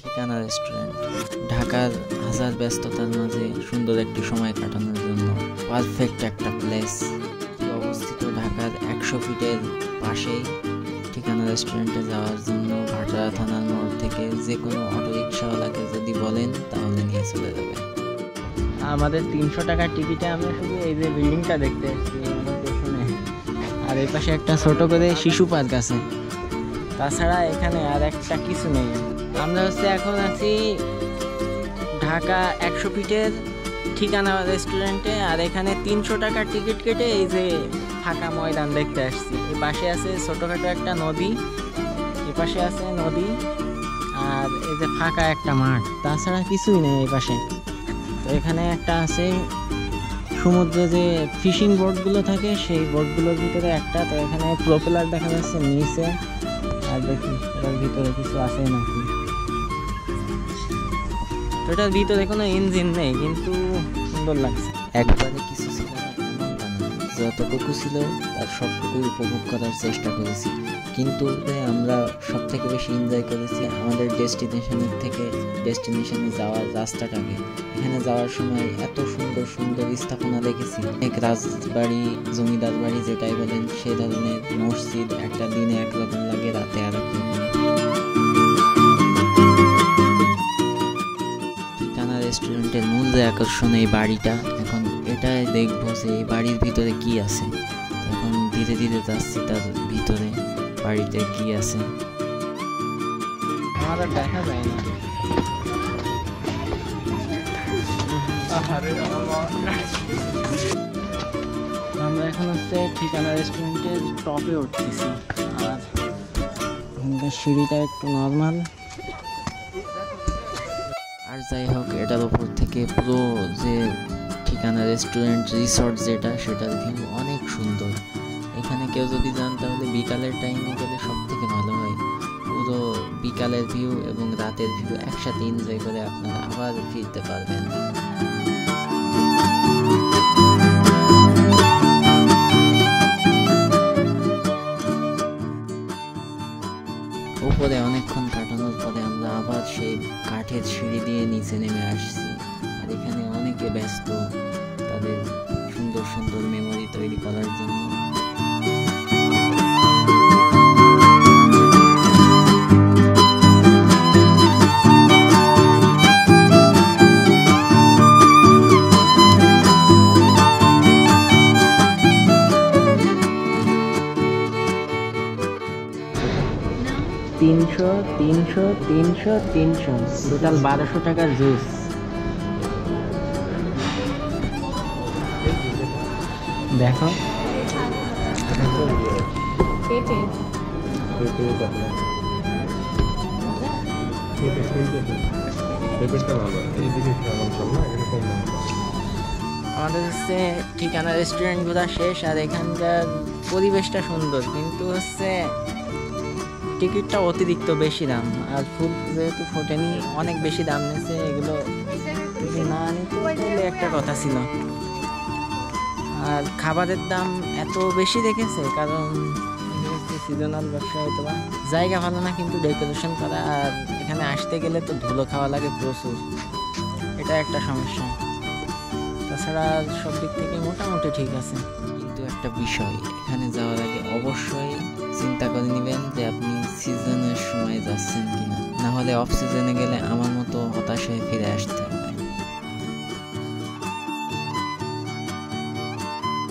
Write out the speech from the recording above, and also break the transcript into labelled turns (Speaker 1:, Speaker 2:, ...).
Speaker 1: ঠিকানা রেস্টুরেন্ট ঢাকার হাজার ব্যস্ততার মাঝে সুন্দর একটি সময় কাটানোর জন্য পারফেক্ট একটা প্লেস। অবস্থিত ঢাকার 100 ফিটের পাশেই ঠিকানা রেস্টুরেন্টে যাওয়ার জন্য ভাটারা থানার মোড় থেকে যে কোনো অটোরিকশাওয়ালাকে যদি বলেন তাহলে নিয়ে চলে যাবে।
Speaker 2: আমাদের 300 টাকার টিকিটে আমরা শুধু এই যে বিল্ডিংটা দেখতে এসেছি পেছনে, আর এই পাশে একটা ছোট করে শিশু পার্ক আছে, তাছাড়া এখানে আর একটা কিছু নেই। আমরা এখন আছি ঢাকা 100 ফিটের ঠিকানা রেস্টুরেন্টে, আর এখানে 300 টাকার টিকিট কেটে এই যে ফাঁকা ময়দান দেখতে আসছি। এই পাশে আছে ছোটোখাটো একটা নদী, এই পাশে আছে নদী, আর এই যে ফাঁকা একটা মাঠ, তাছাড়া কিছুই নেই এই পাশে। তো এখানে একটা আছে সমুদ্রে যে ফিশিং বোটগুলো থাকে সেই বোটগুলোর ভিতরে একটা, তো এখানে প্রপেলার দেখা যাচ্ছে নিচে, আর দেখি এটার ভিতরে কিছু আছে নাকি। তো এটার ভিতরে কোনো ইঞ্জিন নেই, কিন্তু সুন্দর লাগছে।
Speaker 1: একবারে কিছু ছিল না এমন তা না, যতটুকু ছিল তার সবটুকুই উপভোগ করার চেষ্টা করেছি। কিন্তু আমরা সব থেকে বেশি এনজয় করেছি আমাদের ডেস্টিনেশনের থেকে ডেস্টিনেশনে যাওয়ার রাস্তাটাকে। এখানে যাওয়ার সময় এত সুন্দর সুন্দর স্থাপনা দেখেছি, অনেক রাজবাড়ি, জমিদার বাড়ি যেটাই বলেন সেই ধরনের মসজিদ। একটা দিনে একরকম লাগে, রাতে আর এক রকম। ঠিকানা রেস্টুরেন্টের মূল যে আকর্ষণ এই বাড়িটা, এখন এটাই দেখবো যে এই বাড়ির ভিতরে কি আছে। এখন ধীরে ধীরে যাচ্ছি তার ভিতরে, বাড়িতে কি আছে
Speaker 2: আমাদের দেখা যায় না। আমরা এখন ঠিকানা রেস্টুরেন্টের টপে উঠতেছি, আর সিঁড়িটা একটু নর্মাল।
Speaker 1: আর যাই হোক, এটার উপর থেকে পুরো যে ঠিকানা রেস্টুরেন্ট রিসর্ট যেটা, সেটার ভিউ অনেক সুন্দর। এখানে কেউ যদি যান তাহলে বিকালের টাইমে গেলে সব থেকে ভালো হয়। পুরো বিকালের ভিউ এবং রাতের ভিউ একসাথে এনজয় করে আপনারা আবার ফিরতে পারবেন। উপরে অনেকক্ষণ কাটানোর পরে আমরা আবার সেই কাঠের সিঁড়ি দিয়ে নিচে নেমে আসছি। আর এখানে অনেকে ব্যস্ত তাদের সুন্দর সুন্দর মেমোরি তৈরি করার জন্য।
Speaker 2: তিনশো 300 টোটাল 1200 টাকার জুস। দেখো আমাদের ঠিকানা রেস্টুরেন্ট ঘোরা শেষ, আর এখানকার পরিবেশটা সুন্দর, কিন্তু টিকিটটা অতিরিক্ত বেশি দাম, আর ফুড যেহেতু ফোটেনি অনেক বেশি দাম নিয়েছে। এগুলো যদি না নিতে তাহলে একটা কথা ছিল। আর খাবারের দাম এত বেশি রেখেছে কারণ সিজনাল ব্যবসা, হয়তো বা জায়গা ভালো না, কিন্তু ডেকোরেশন করা, আর এখানে আসতে গেলে তো ধুলো খাওয়া লাগে প্রচুর, এটা একটা সমস্যা। তাছাড়া সব দিক থেকে মোটামুটি ঠিক আছে।
Speaker 1: কিন্তু একটা বিষয়, এখানে যাওয়ার আগে অবশ্যই চিন্তা করে নেবেন যে আপনি সিজনের সময় যাচ্ছেন কিনা, না হলে অফ সিজনে গেলে আমার মতো